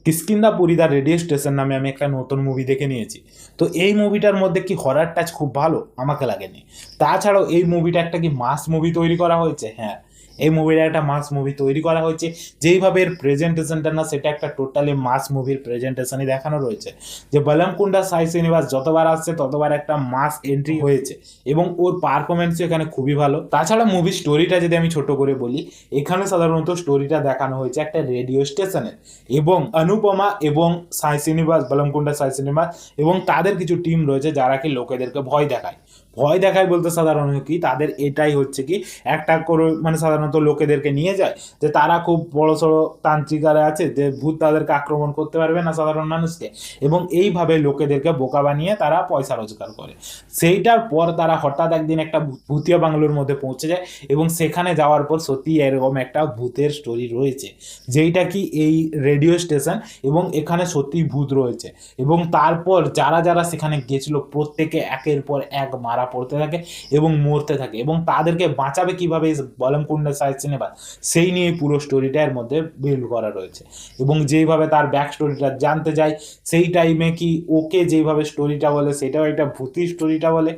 কিষ্কিন্ধাপুরী the radio station নামে আমি একটা নতুন মুভি দেখে নিয়েছি। তো এই মুভিটার মধ্যে কি হরার টাচ খুব ভালো আমাকে লাগেনি। তাছাড়াও এই মুভিটা একটা কি মাস মুভি তৈরি করা হয়েছে। হ্যাঁ, এই মুভিটা একটা মাস মুভি তৈরি করা হয়েছে। যেইভাবে এর প্রেজেন্টেশনটা না, সেটা একটা টোটালি মাস মুভির প্রেজেন্টেশনই দেখানো রয়েছে। যে বলমকুন্ডা সাই শ্রীনিবাস যতবার আসছে ততবার একটা মাস এন্ট্রি হয়েছে এবং ওর পারফরমেন্সও এখানে খুবই ভালো। তাছাড়া মুভির স্টোরিটা যদি আমি ছোট করে বলি, এখানে সাধারণত স্টোরিটা দেখানো হয়েছে একটা রেডিও স্টেশনের, এবং অনুপমা এবং সাই শ্রীনিবাস, বলমকুন্ডা সাই শ্রীনিবাস এবং তাদের কিছু টিম রয়েছে যারা কি লোকেদেরকে ভয় দেখায়। ভয় দেখায় বলতে সাধারণত কি তাদের এটাই হচ্ছে কি একটা করে মানে সাধারণত লোকেদেরকে নিয়ে যায় যে তারা খুব বড় সড়ো তান্ত্রিকারে আছে, যে ভূত তাদেরকে আক্রমণ করতে পারবে না সাধারণ মানুষকে, এবং এইভাবে লোকেদেরকে বোকা বানিয়ে তারা পয়সা রোজগার করে। সেইটার পর তারা হঠাৎ একদিন একটা ভূতিয়া বাংলোর মধ্যে পৌঁছে যায় এবং সেখানে যাওয়ার পর সত্যি এরকম একটা ভূতের স্টোরি রয়েছে, যেইটা কি এই রেডিও স্টেশন, এবং এখানে সত্যি ভূত রয়েছে। এবং তারপর যারা যারা সেখানে গেছিল প্রত্যেকে একের পর এক মারা পড়তে থাকে এবং মরতে থাকে, এবং তাদেরকে বাঁচাবে কিভাবে বলমকুন্ডা সাই সিনেমা, সেই নিয়ে পুরো স্টোরিটা এর মধ্যে বিল্ড করা রয়েছে। এবং যেইভাবে তার ব্যাক স্টোরিটা জানতে যায়, সেই টাইমে কি ওকে যেইভাবে স্টোরিটা বলে সেটাও একটা ভূতি স্টোরিটা বলে।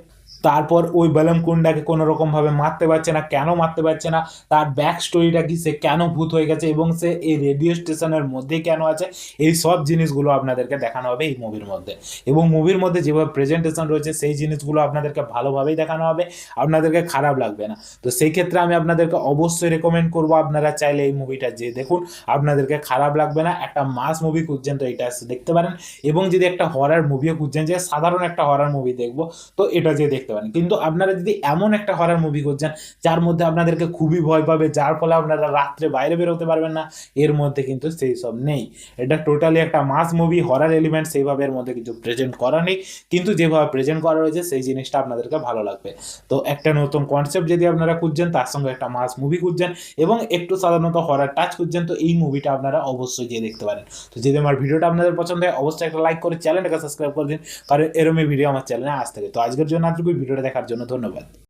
তারপর ওই বলমকুন্ডাকে কোনো রকমভাবে মারতে পারছে না, কেন মারতে পারছে না, তার ব্যাক স্টোরিটা কি, সে কেন ভূত হয়ে গেছে এবং সে এই রেডিও স্টেশনের মধ্যে কেন আছে, এই সব জিনিসগুলো আপনাদেরকে দেখানো হবে এই মুভির মধ্যে। এবং মুভির মধ্যে যেভাবে প্রেজেন্টেশন রয়েছে সেই জিনিসগুলো আপনাদেরকে ভালোভাবেই দেখানো হবে, আপনাদেরকে খারাপ লাগবে না। তো সেই ক্ষেত্রে আমি আপনাদেরকে অবশ্যই রেকমেন্ড করবো, আপনারা চাইলে এই মুভিটা যে দেখুন, আপনাদেরকে খারাপ লাগবে না। একটা মাস মুভি খুঁজছেন তো এটা দেখতে পারেন, এবং যদি একটা হরার মুভিও খুঁজছেন যে সাধারণ একটা হরার মুভি দেখবো, তো এটা যে দেখতে পারেন। কিন্তু আপনারা যদি এমন একটা হরার মুভি খুঁজছেন যার মধ্যে আপনাদেরকে খুবই ভয় পাবে, যার ফলে আপনারা রাত্রে বাইরে বেরোতে পারবেন না, এর মধ্যে কিন্তু সেই সব নেই। এটা টোটালি একটা মাস মুভি, হরার এলিমেন্ট সেইভাবে এর মধ্যে কিছু প্রেজেন্ট করা নেই, কিন্তু যেভাবে প্রেজেন্ট করা রয়েছে সেই জিনিসটা আপনাদেরকে ভালো লাগবে। তো একটা নতুন কনসেপ্ট যদি আপনারা খুঁজছেন, তার সঙ্গে একটা মাস মুভি খুঁজছেন এবং একটু সাধারণত হরার টাচ খুঁজছেন, তো এই মুভিটা আপনারা অবশ্যই গিয়ে দেখতে পারেন। তো যদি আমার ভিডিওটা আপনাদের পছন্দ হয় অবশ্যই একটা লাইক করে চ্যানেলটাকে সাবস্ক্রাইব করে দিন, কারণ এরকমই ভিডিও আমার চ্যানেলে আজ থেকে। তো আজকের জন্য আজকে ভিডিওটা দেখার জন্য ধন্যবাদ।